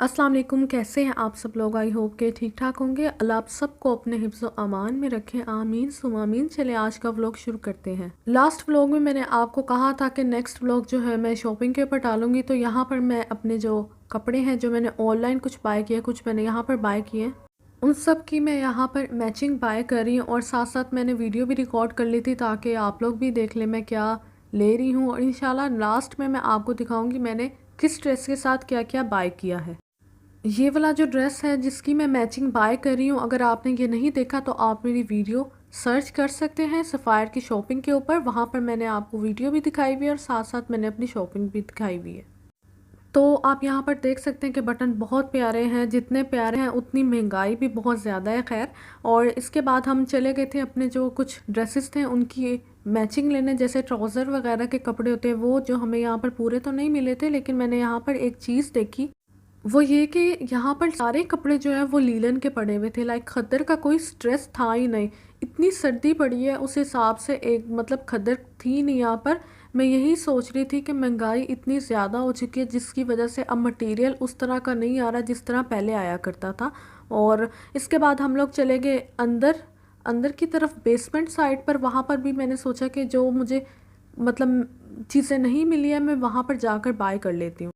अस्सलाम वालेकुम। कैसे हैं आप सब लोग? आई होप के ठीक ठाक होंगे। अल्लाह आप सबको अपने हिफ्ज़ अमान में रखें, आमीन सुम आमीन। चले आज का व्लॉग शुरू करते हैं। लास्ट व्लॉग में मैंने आपको कहा था कि नेक्स्ट व्लॉग जो है मैं शॉपिंग के ऊपर डालूंगी। तो यहाँ पर मैं अपने जो कपड़े हैं जो मैंने ऑनलाइन कुछ बाय किए, कुछ मैंने यहाँ पर बाय किए, उन सब की मैं यहाँ पर मैचिंग बाय कर रही हूँ और साथ साथ मैंने वीडियो भी रिकॉर्ड कर ली थी ताकि आप लोग भी देख लें मैं क्या ले रही हूँ। और इंशाल्लाह लास्ट में मैं आपको दिखाऊंगी मैंने किस ड्रेस के साथ क्या क्या बाय किया है। ये वाला जो ड्रेस है जिसकी मैं मैचिंग बाय कर रही हूँ, अगर आपने ये नहीं देखा तो आप मेरी वीडियो सर्च कर सकते हैं सफ़ायर की शॉपिंग के ऊपर। वहाँ पर मैंने आपको वीडियो भी दिखाई हुई है और साथ साथ मैंने अपनी शॉपिंग भी दिखाई हुई है। तो आप यहाँ पर देख सकते हैं कि बटन बहुत प्यारे हैं, जितने प्यारे हैं उतनी महंगाई भी बहुत ज़्यादा है। खैर, और इसके बाद हम चले गए थे अपने जो कुछ ड्रेसेस थे उनकी मैचिंग लेने, जैसे ट्राउज़र वगैरह के कपड़े होते हैं वो जो हमें यहाँ पर पूरे तो नहीं मिले थे, लेकिन मैंने यहाँ पर एक चीज़ देखी, वो ये कि यहाँ पर सारे कपड़े जो है वो लीलन के पड़े हुए थे। लाइक खद्दर का कोई स्ट्रेस था ही नहीं। इतनी सर्दी पड़ी है उस हिसाब से एक मतलब खद्दर थी नहीं यहाँ पर। मैं यही सोच रही थी कि महंगाई इतनी ज़्यादा हो चुकी है जिसकी वजह से अब मटेरियल उस तरह का नहीं आ रहा जिस तरह पहले आया करता था। और इसके बाद हम लोग चले गए अंदर अंदर की तरफ बेसमेंट साइड पर। वहाँ पर भी मैंने सोचा कि जो मुझे मतलब चीज़ें नहीं मिली है मैं वहाँ पर जाकर बाय कर लेती हूँ।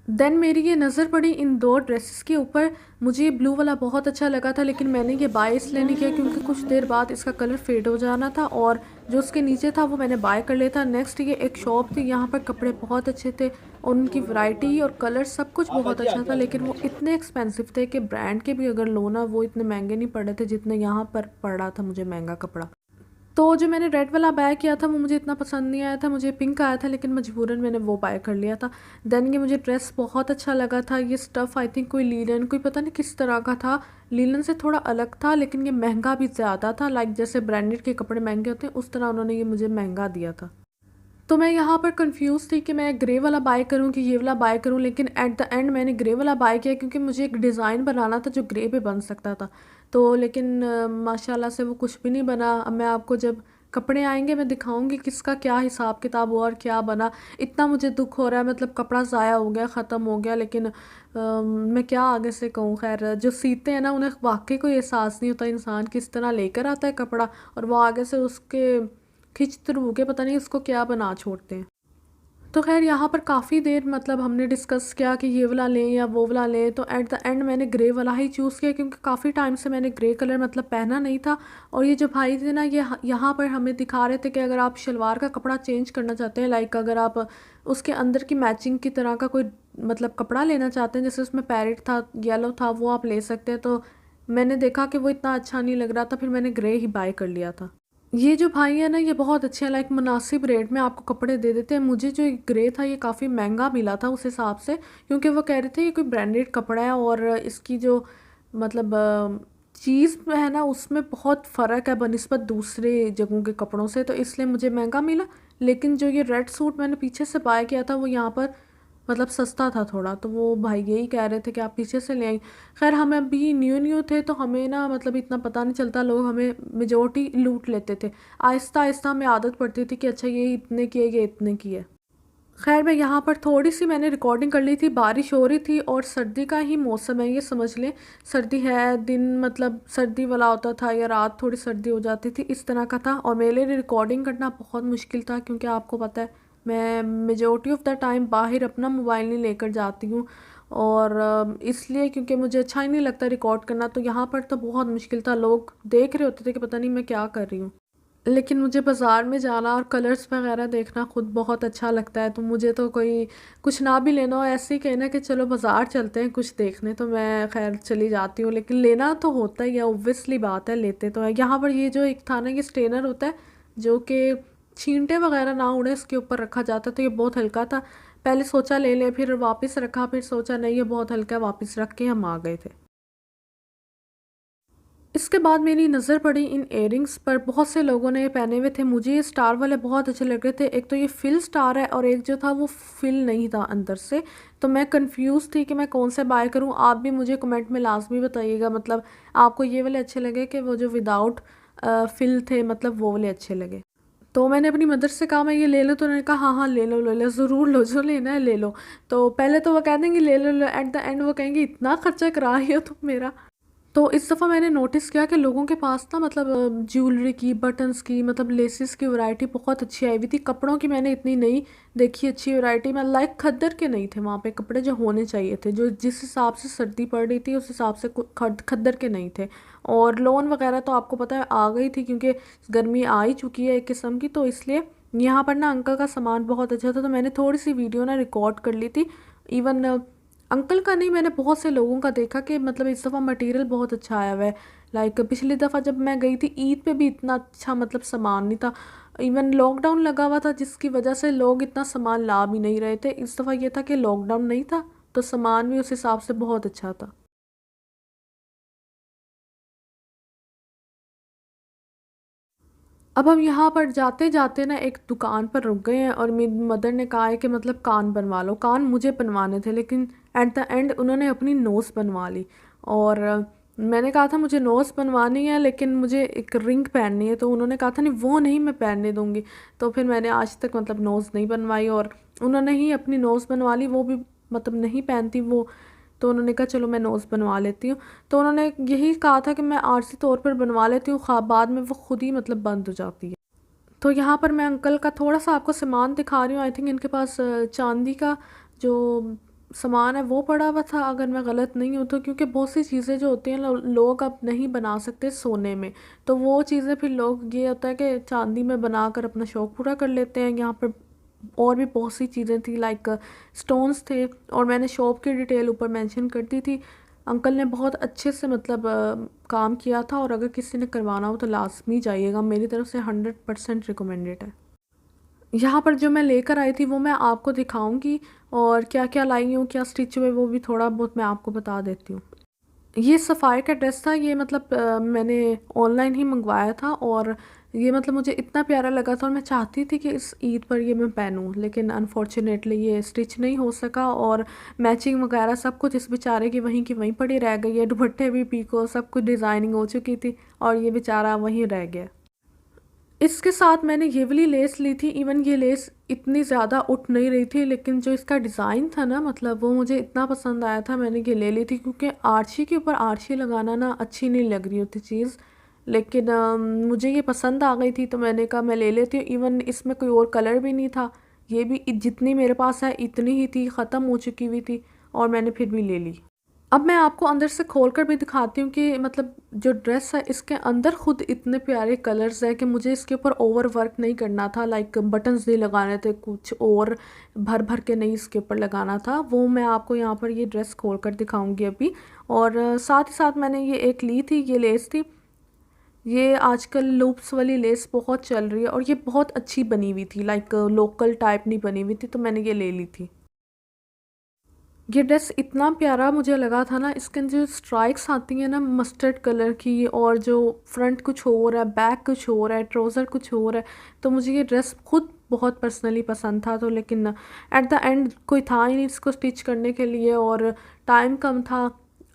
देन मेरी ये नज़र पड़ी इन दो ड्रेसेस के ऊपर। मुझे ये ब्लू वाला बहुत अच्छा लगा था, लेकिन मैंने ये बाय इसलिए नहीं किया क्योंकि कुछ देर बाद इसका कलर फेड हो जाना था, और जो उसके नीचे था वो मैंने बाय कर लिया था। नेक्स्ट ये एक शॉप थी, यहाँ पर कपड़े बहुत अच्छे थे और उनकी वैरायटी और कलर सब कुछ बहुत अच्छा था, लेकिन वो इतने एक्सपेंसिव थे कि ब्रांड के भी अगर लो ना वो इतने महंगे नहीं पड़े थे जितने यहाँ पर पड़ रहा था मुझे महंगा कपड़ा। तो जो मैंने रेड वाला बाय किया था वो मुझे इतना पसंद नहीं आया था, मुझे पिंक आया था, लेकिन मजबूरन मैंने वो बाय कर लिया था। देन ये मुझे ड्रेस बहुत अच्छा लगा था। ये स्टफ़ आई थिंक कोई लीलन, कोई पता नहीं किस तरह का था, लीलन से थोड़ा अलग था, लेकिन ये महंगा भी ज़्यादा था। लाइक जैसे ब्रांडेड के कपड़े महंगे होते हैं उस तरह उन्होंने ये मुझे महंगा दिया था। तो मैं यहाँ पर कंफ्यूज थी कि मैं ग्रे वाला बाय करूँ कि ये वाला बाय करूँ, लेकिन एट द एंड मैंने ग्रे वाला बाय किया क्योंकि मुझे एक डिज़ाइन बनाना था जो ग्रे पे बन सकता था। तो लेकिन माशाल्लाह से वो कुछ भी नहीं बना। अब मैं आपको जब कपड़े आएंगे मैं दिखाऊंगी किसका क्या हिसाब किताब हुआ और क्या बना। इतना मुझे दुख हो रहा है, मतलब कपड़ा ज़ाया हो गया, ख़त्म हो गया, लेकिन मैं क्या आगे से कहूँ। खैर, जो सीते हैं ना उन्हें वाकई कोई एहसास नहीं होता इंसान किस तरह लेकर आता है कपड़ा और वो आगे से उसके खिंच थ्रू के पता नहीं उसको क्या बना छोड़ते हैं। तो खैर यहाँ पर काफ़ी देर मतलब हमने डिस्कस किया कि ये वाला लें या वो वाला लें, तो एट द एंड मैंने ग्रे वाला ही चूज़ किया क्योंकि काफ़ी टाइम से मैंने ग्रे कलर मतलब पहना नहीं था। और ये जो भाई थे ना ये यहाँ पर हमें दिखा रहे थे कि अगर आप शलवार का कपड़ा चेंज करना चाहते हैं, लाइक अगर आप उसके अंदर की मैचिंग की तरह का कोई मतलब कपड़ा लेना चाहते हैं, जैसे उसमें पैरेट था, येलो था, वो आप ले सकते हैं। तो मैंने देखा कि वो इतना अच्छा नहीं लग रहा था, फिर मैंने ग्रे ही बाय कर लिया था। ये जो भाई है ना ये बहुत अच्छे हैं, लाइक मुनासिब रेट में आपको कपड़े दे देते हैं। मुझे जो एक ग्रे था ये काफ़ी महंगा मिला था उस हिसाब से, क्योंकि वो कह रहे थे ये कोई ब्रांडेड कपड़ा है और इसकी जो मतलब चीज़ है ना उसमें बहुत फ़र्क है बनिस्बत दूसरे जगहों के कपड़ों से, तो इसलिए मुझे महंगा मिला। लेकिन जो ये रेड सूट मैंने पीछे से बाय किया था वो यहाँ पर मतलब सस्ता था थोड़ा, तो वो भाई यही कह रहे थे कि आप पीछे से ले आई। खैर हम अभी न्यू न्यू थे तो हमें ना मतलब इतना पता नहीं चलता, लोग हमें मेजोरिटी लूट लेते थे। आहिस्ता आहिस्ता हमें आदत पड़ती थी कि अच्छा ये इतने की है ये इतने की है। खैर मैं यहाँ पर थोड़ी सी मैंने रिकॉर्डिंग कर ली थी, बारिश हो रही थी और सर्दी का ही मौसम है ये समझ लें। सर्दी है, दिन मतलब सर्दी वाला होता था या रात थोड़ी सर्दी हो जाती थी, इस तरह का था। और मेरे लिए रिकॉर्डिंग करना बहुत मुश्किल था क्योंकि आपको पता है मैं मेजोरिटी ऑफ द टाइम बाहर अपना मोबाइल नहीं लेकर जाती हूँ, और इसलिए क्योंकि मुझे अच्छा ही नहीं लगता रिकॉर्ड करना। तो यहाँ पर तो बहुत मुश्किल था, लोग देख रहे होते थे कि पता नहीं मैं क्या कर रही हूँ। लेकिन मुझे बाज़ार में जाना और कलर्स वगैरह देखना खुद बहुत अच्छा लगता है, तो मुझे तो कोई कुछ ना भी लेना हो ऐसे ही कहना कि चलो बाज़ार चलते हैं कुछ देखने, तो मैं खैर चली जाती हूँ। लेकिन लेना तो होता ही है, ऑब्वियसली बात है, लेते तो है। यहाँ पर ये जो एक था ना ये स्ट्रेनर होता है जो कि छींटे वगैरह ना उड़े इसके ऊपर रखा जाता, तो ये बहुत हल्का था। पहले सोचा ले ले, फिर वापस रखा, फिर सोचा नहीं ये बहुत हल्का है, वापस रख के हम आ गए थे। इसके बाद मेरी नज़र पड़ी इन इयरिंग्स पर, बहुत से लोगों ने ये पहने हुए थे। मुझे ये स्टार वाले बहुत अच्छे लग रहे थे। एक तो ये फिल स्टार है और एक जो था वो फिल नहीं था अंदर से, तो मैं कंफ्यूज थी कि मैं कौन से बाय करूं। आप भी मुझे कमेंट में लाजमी बताइएगा, मतलब आपको ये वाले अच्छे लगे कि वो जो विदाउट फिल थे, मतलब वो वाले अच्छे लगे। तो मैंने अपनी मदर से कहा मैं ये ले लूँ, तो उन्होंने कहा हाँ हाँ ले लो ज़रूर लो, जो लेना है ले लो। तो पहले तो वो कह देंगे ले लो, एट द एंड वो कहेंगे इतना खर्चा करा रही हो तुम मेरा। तो इस दफ़ा मैंने नोटिस किया कि लोगों के पास ना मतलब ज्वेलरी की, बटन्स की, मतलब लेसेस की वैरायटी बहुत अच्छी आई हुई थी। कपड़ों की मैंने इतनी नहीं देखी अच्छी वैरायटी। मैं लाइक खद्दर के नहीं थे वहाँ पे कपड़े जो होने चाहिए थे, जो जिस हिसाब से सर्दी पड़ रही थी उस हिसाब से खद्दर के नहीं थे। और लोन वगैरह तो आपको पता है आ गई थी, क्योंकि गर्मी आ ही चुकी है एक किस्म की, तो इसलिए यहाँ पर ना अंकल का सामान बहुत अच्छा था, तो मैंने थोड़ी सी वीडियो ना रिकॉर्ड कर ली थी। इवन अंकल का नहीं, मैंने बहुत से लोगों का देखा कि मतलब इस दफ़ा मटेरियल बहुत अच्छा आया हुआ है। लाइक पिछली दफ़ा जब मैं गई थी ईद पे भी इतना अच्छा मतलब सामान नहीं था। इवन लॉकडाउन लगा हुआ था जिसकी वजह से लोग इतना सामान ला भी नहीं रहे थे। इस दफ़ा ये था कि लॉकडाउन नहीं था, तो सामान भी उस हिसाब से बहुत अच्छा था। अब हम यहाँ पर जाते जाते ना एक दुकान पर रुक गए हैं, और मेरी मदर ने कहा है कि मतलब कान बनवा लो। कान मुझे बनवाने थे, लेकिन एट द एंड उन्होंने अपनी नोज़ बनवा ली। और मैंने कहा था मुझे नोज़ बनवानी है, लेकिन मुझे एक रिंग पहननी है, तो उन्होंने कहा था नहीं वो नहीं मैं पहनने दूँगी। तो फिर मैंने आज तक मतलब नोज़ नहीं बनवाई, और उन्होंने ही अपनी नोज़ बनवा ली, वो भी मतलब नहीं पहनती वो। तो उन्होंने कहा चलो मैं नोज़ बनवा लेती हूँ। तो उन्होंने यही कहा था कि मैं आर्जी तौर पर बनवा लेती हूँ, खा बाद में वो खुद ही मतलब बंद हो जाती है। तो यहाँ पर मैं अंकल का थोड़ा-सा आपको सामान दिखा रही हूँ। आई थिंक इनके पास चांदी का जो सामान है वो पड़ा हुआ था, अगर मैं गलत नहीं हूँ तो, क्योंकि बहुत सी चीज़ें जो होती हैं लोग अब नहीं बना सकते सोने में। तो वो चीज़ें फिर लोग, ये होता है कि चांदी में बनाकर अपना शौक़ पूरा कर लेते हैं। यहाँ पर और भी बहुत सी चीज़ें थी, लाइक स्टोन्स थे, और मैंने शॉप की डिटेल ऊपर मेंशन कर दी थी। अंकल ने बहुत अच्छे से मतलब काम किया था, और अगर किसी ने करवाना हो तो लाज़मी जाइएगा, मेरी तरफ से 100% रिकमेंडेड है। यहाँ पर जो मैं लेकर आई थी वो मैं आपको दिखाऊंगी, और क्या क्या लाई हूँ, क्या स्टिच हुए, वो भी थोड़ा बहुत मैं आपको बता देती हूँ। ये सफ़ायर का ड्रेस था, ये मतलब मैंने ऑनलाइन ही मंगवाया था, और ये मतलब मुझे इतना प्यारा लगा था, और मैं चाहती थी कि इस ईद पर ये मैं पहनूं, लेकिन अनफॉर्चुनेटली ये स्टिच नहीं हो सका, और मैचिंग वगैरह सब कुछ इस बेचारे की वहीं पड़ी रह गई है। दुपट्टे भी पीको सब कुछ डिज़ाइनिंग हो चुकी थी, और ये बेचारा वहीं रह गया। इसके साथ मैंने ये वाली लेस ली थी। इवन ये लेस इतनी ज़्यादा उठ नहीं रही थी, लेकिन जो इसका डिज़ाइन था ना मतलब वो मुझे इतना पसंद आया था, मैंने ये ले ली थी, क्योंकि आर्ची के ऊपर आर्ची लगाना ना अच्छी नहीं लग रही होती चीज़। लेकिन मुझे ये पसंद आ गई थी, तो मैंने कहा मैं ले लेती हूँ। इवन इसमें कोई और कलर भी नहीं था, ये भी जितनी मेरे पास है इतनी ही थी, ख़त्म हो चुकी हुई थी, और मैंने फिर भी ले ली। अब मैं आपको अंदर से खोल कर भी दिखाती हूँ कि मतलब जो ड्रेस है इसके अंदर खुद इतने प्यारे कलर्स हैं कि मुझे इसके ऊपर ओवर वर्क नहीं करना था, लाइक बटन्स नहीं लगाने थे, कुछ और भर भर के नहीं इसके ऊपर लगाना था। वो मैं आपको यहाँ पर ये ड्रेस खोल कर दिखाऊंगी अभी। और साथ ही साथ मैंने ये एक ली थी, ये लेस थी, ये आजकल लूप्स वाली लेस बहुत चल रही है, और ये बहुत अच्छी बनी हुई थी, लाइक लोकल टाइप नहीं बनी हुई थी, तो मैंने ये ले ली थी। ये ड्रेस इतना प्यारा मुझे लगा था ना, इसके अंदर जो स्ट्राइक्स आती हैं ना मस्टर्ड कलर की, और जो फ्रंट कुछ और है, बैक कुछ और है, ट्राउज़र कुछ और है, तो मुझे ये ड्रेस खुद बहुत पर्सनली पसंद था। तो लेकिन एट द एंड कोई था ही नहीं इसको स्टिच करने के लिए, और टाइम कम था,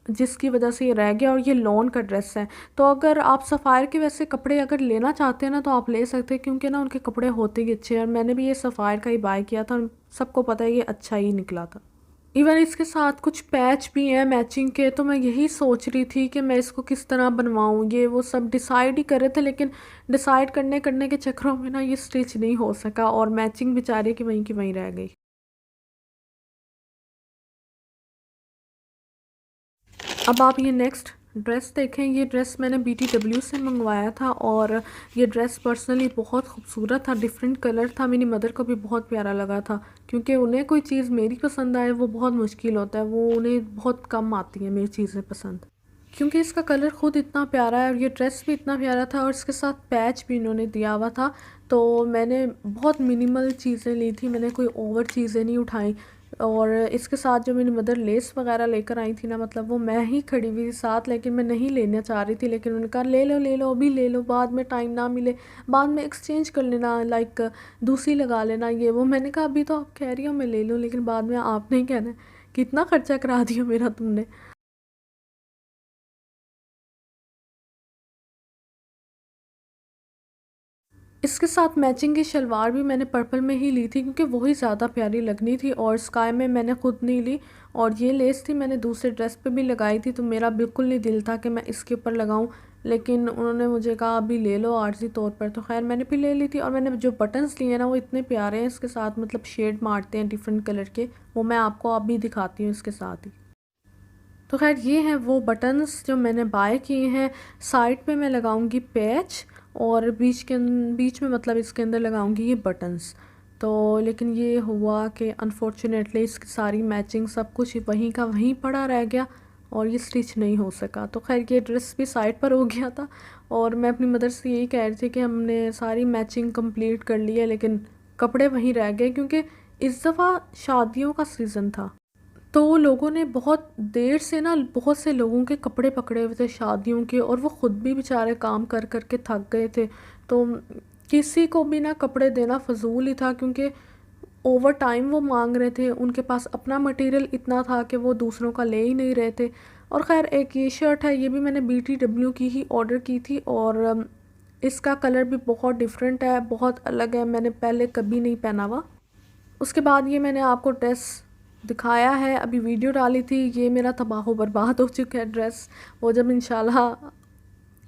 जिसकी वजह से ये रह गया। और ये लॉन का ड्रेस है, तो अगर आप सफ़ायर के वैसे कपड़े अगर लेना चाहते हैं ना तो आप ले सकते हैं, क्योंकि ना उनके कपड़े होते ही अच्छे हैं, और मैंने भी ये सफ़ायर का ही बाय किया था, और सबको पता है ये अच्छा ही निकला था। इवन इसके साथ कुछ पैच भी हैं मैचिंग के, तो मैं यही सोच रही थी कि मैं इसको किस तरह बनवाऊँ, ये वो सब डिसाइड ही कर रहे थे, लेकिन डिसाइड करने करने के चक्करों में ना ये स्टिच नहीं हो सका, और मैचिंग बेचारे की वहीं रह गई। अब आप ये नेक्स्ट ड्रेस देखें। ये ड्रेस मैंने BTW से मंगवाया था, और ये ड्रेस पर्सनली बहुत खूबसूरत था, डिफरेंट कलर था, मेरी मदर को भी बहुत प्यारा लगा था, क्योंकि उन्हें कोई चीज़ मेरी पसंद आए वो बहुत मुश्किल होता है, वो उन्हें बहुत कम आती है मेरी चीज़ें पसंद। क्योंकि इसका कलर खुद इतना प्यारा है, और ये ड्रेस भी इतना प्यारा था, और इसके साथ पैच भी इन्होंने दिया हुआ था। तो मैंने बहुत मिनिमल चीज़ें ली थी, मैंने कोई ओवर चीज़ें नहीं उठाई। और इसके साथ जो मेरी मदर लेस वगैरह लेकर आई थी ना, मतलब वो मैं ही खड़ी हुई थी साथ, लेकिन मैं नहीं लेना चाह रही थी, लेकिन उन्होंने कहा ले लो अभी ले लो, बाद में टाइम ना मिले, बाद में एक्सचेंज कर लेना, लाइक दूसरी लगा लेना ये वो। मैंने कहा अभी तो आप कह रही हो मैं ले लूँ, लेकिन बाद में आपने ही कहना है, कितना खर्चा करा दिया मेरा तुमने। इसके साथ मैचिंग की शलवार भी मैंने पर्पल में ही ली थी क्योंकि वही ज़्यादा प्यारी लगनी थी, और स्काई में मैंने ख़ुद नहीं ली। और ये लेस थी मैंने दूसरे ड्रेस पे भी लगाई थी, तो मेरा बिल्कुल नहीं दिल था कि मैं इसके ऊपर लगाऊं, लेकिन उन्होंने मुझे कहा अभी ले लो आर्जी तौर पर, तो खैर मैंने भी ले ली थी। और मैंने जो बटन्स लिए ना वो इतने प्यारे हैं इसके साथ, मतलब शेड मारते हैं डिफरेंट कलर के, वो मैं आपको अभी दिखाती हूँ इसके साथ ही। तो खैर ये हैं वो बटन्स जो मैंने बाय किए हैं। साइड पे मैं लगाऊंगी पैच, और बीच में मतलब इसके अंदर लगाऊंगी ये बटन्स। तो लेकिन ये हुआ कि अनफॉर्चुनेटली इसकी सारी मैचिंग सब कुछ वहीं का वहीं पड़ा रह गया और ये स्टिच नहीं हो सका। तो खैर ये ड्रेस भी साइड पर हो गया था, और मैं अपनी मदर से यही कह रही थी कि हमने सारी मैचिंग कंप्लीट कर ली है, लेकिन कपड़े वहीं रह गए क्योंकि इस दफ़ा शादियों का सीज़न था। तो लोगों ने बहुत देर से ना बहुत से लोगों के कपड़े पकड़े हुए थे शादियों के, और वो ख़ुद भी बेचारे काम कर कर के थक गए थे। तो किसी को भी ना कपड़े देना फ़जूल ही था, क्योंकि ओवर टाइम वो मांग रहे थे, उनके पास अपना मटेरियल इतना था कि वो दूसरों का ले ही नहीं रहे थे। और ख़ैर एक ये शर्ट है, ये भी मैंने BTW की ही ऑर्डर की थी, और इसका कलर भी बहुत डिफरेंट है, बहुत अलग है, मैंने पहले कभी नहीं पहना हुआ। उसके बाद ये मैंने आपको ड्रेस दिखाया है, अभी वीडियो डाली थी, ये मेरा तबाह बर्बाद हो चुका है ड्रेस। वो जब इंशाल्लाह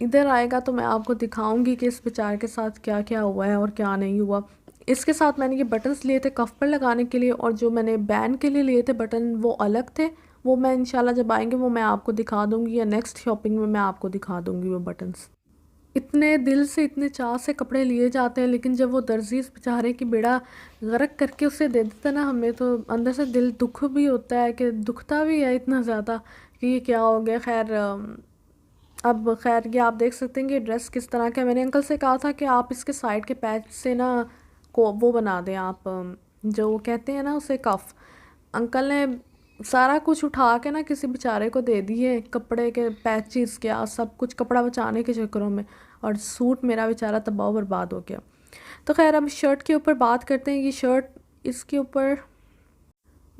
इधर आएगा तो मैं आपको दिखाऊंगी कि इस बेचारे के साथ क्या क्या हुआ है और क्या नहीं हुआ। इसके साथ मैंने ये बटन्स लिए थे कफ पर लगाने के लिए, और जो मैंने बैंड के लिए लिए थे बटन वो अलग थे। वो मैं इंशाल्लाह जब आएंगे वो मैं आपको दिखा दूँगी, या नेक्स्ट शॉपिंग में मैं आपको दिखा दूँगी वो बटन्स। इतने दिल से इतने चाह से कपड़े लिए जाते हैं, लेकिन जब वो दर्जी इस बेचारे की बेड़ा गर्क करके उसे दे देता ना हमें, तो अंदर से दिल दुख भी होता है, कि दुखता भी है इतना ज़्यादा कि ये क्या हो गया। खैर अब खैर ये आप देख सकते हैं कि ड्रेस किस तरह का है। मैंने अंकल से कहा था कि आप इसके साइड के पैच से ना को वो बना दें आप, जो कहते हैं ना उसे कफ। अंकल ने सारा कुछ उठा के ना किसी बेचारे को दे दिए, कपड़े के पैचेस क्या सब कुछ, कपड़ा बचाने के चक्करों में, और सूट मेरा बेचारा तबाह बर्बाद हो गया। तो खैर अब शर्ट के ऊपर बात करते हैं। ये शर्ट, इसके ऊपर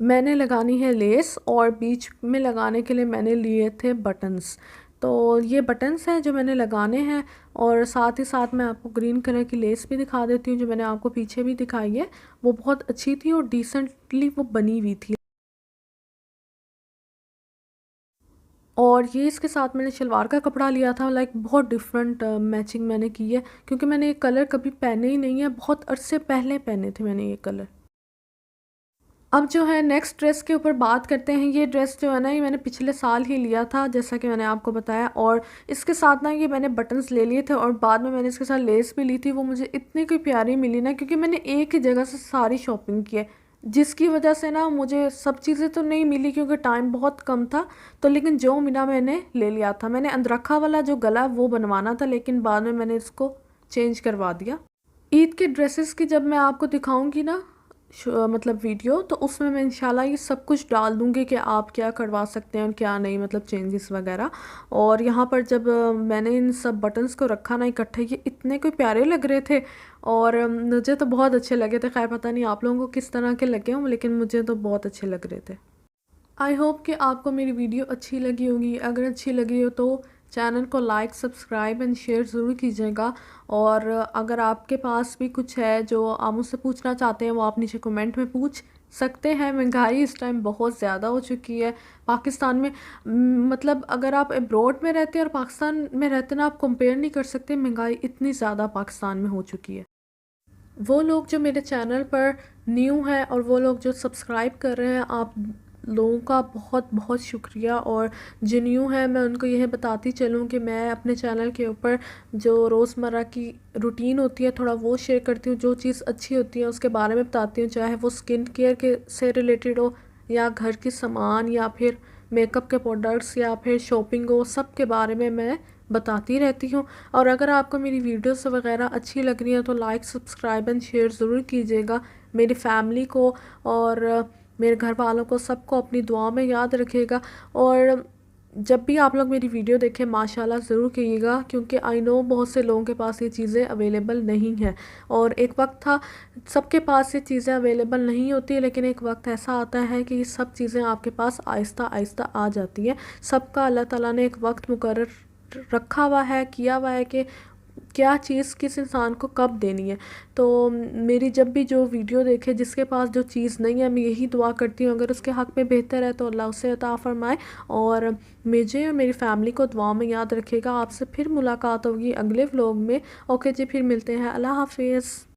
मैंने लगानी है लेस, और बीच में लगाने के लिए मैंने लिए थे बटन्स। तो ये बटन्स हैं जो मैंने लगाने हैं, और साथ ही साथ मैं आपको ग्रीन कलर की लेस भी दिखा देती हूँ जो मैंने आपको पीछे भी दिखाई है। वो बहुत अच्छी थी और डिसेंटली वो बनी हुई थी। और ये इसके साथ मैंने शलवार का कपड़ा लिया था, लाइक बहुत डिफरेंट मैचिंग मैंने की है, क्योंकि मैंने ये कलर कभी पहने ही नहीं है, बहुत अरसे पहले पहने थे मैंने ये कलर। अब जो है नेक्स्ट ड्रेस के ऊपर बात करते हैं। ये ड्रेस जो है ना ये मैंने पिछले साल ही लिया था, जैसा कि मैंने आपको बताया, और इसके साथ ना ये मैंने बटन्स ले लिए थे, और बाद में मैंने इसके साथ लेस भी ली थी। वो मुझे इतनी कोई प्यारी मिली ना, क्योंकि मैंने एक ही जगह से सारी शॉपिंग की है, जिसकी वजह से ना मुझे सब चीज़ें तो नहीं मिली क्योंकि टाइम बहुत कम था। तो लेकिन जो मिला मैंने ले लिया था। मैंने अंदरखा वाला जो गला वो बनवाना था, लेकिन बाद में मैंने इसको चेंज करवा दिया। ईद के ड्रेसेस की जब मैं आपको दिखाऊंगी ना मतलब वीडियो, तो उसमें मैं इंशाल्लाह ये सब कुछ डाल दूँगी कि आप क्या करवा सकते हैं और क्या नहीं, मतलब चेंजेस वगैरह। और यहाँ पर जब मैंने इन सब बटन्स को रखा ना इकट्ठे, ये इतने कोई प्यारे लग रहे थे, और मुझे तो बहुत अच्छे लगे थे। खैर पता नहीं आप लोगों को किस तरह के लगे हों, लेकिन मुझे तो बहुत अच्छे लग रहे थे। आई होप कि आपको मेरी वीडियो अच्छी लगी होगी। अगर अच्छी लगी हो तो चैनल को लाइक, सब्सक्राइब एंड शेयर ज़रूर कीजिएगा। और अगर आपके पास भी कुछ है जो आप मुझसे पूछना चाहते हैं, वो आप नीचे कमेंट में पूछ सकते हैं। महंगाई इस टाइम बहुत ज़्यादा हो चुकी है पाकिस्तान में। मतलब अगर आप अब्रॉड में रहते हैं और पाकिस्तान में रहते हैं ना, आप कंपेयर नहीं कर सकते, महंगाई इतनी ज़्यादा पाकिस्तान में हो चुकी है। वो लोग जो मेरे चैनल पर न्यू हैं और वो लोग जो सब्सक्राइब कर रहे हैं, आप लोगों का बहुत बहुत शुक्रिया। और जो न्यू है मैं उनको यह बताती चलूँ कि मैं अपने चैनल के ऊपर जो रोज़मर्रा की रूटीन होती है थोड़ा वो शेयर करती हूँ। जो चीज़ अच्छी होती है उसके बारे में बताती हूँ, चाहे वो स्किन केयर के से रिलेटेड हो, या घर की सामान, या फिर मेकअप के प्रोडक्ट्स, या फिर शॉपिंग हो, सब के बारे में मैं बताती रहती हूँ। और अगर आपको मेरी वीडियोस वगैरह अच्छी लग रही है तो लाइक, सब्सक्राइब एंड शेयर ज़रूर कीजिएगा। मेरी फैमिली को और मेरे घर वालों को सबको अपनी दुआ में याद रखिएगा। और जब भी आप लोग मेरी वीडियो देखें माशाल्लाह ज़रूर कीजिएगा, क्योंकि आई नो बहुत से लोगों के पास ये चीज़ें अवेलेबल नहीं हैं। और एक वक्त था सबके पास ये चीज़ें अवेलेबल नहीं होती, लेकिन एक वक्त ऐसा आता है कि ये सब चीज़ें आपके पास आहिस्ता आहिस्ता आ जाती हैं। सबका अल्लाह ताला ने एक वक्त मुकर्रर रखा हुआ है, किया हुआ है कि क्या चीज़ किस इंसान को कब देनी है। तो मेरी जब भी जो वीडियो देखे जिसके पास जो चीज़ नहीं है, मैं यही दुआ करती हूँ अगर उसके हक़ में बेहतर है तो अल्लाह उसे अता फ़रमाए, और मुझे और मेरी फ़ैमिली को दुआ में याद रखेगा। आपसे फिर मुलाकात होगी अगले व्लॉग में। ओके जी, फिर मिलते हैं। अल्लाह हाफ़िज़।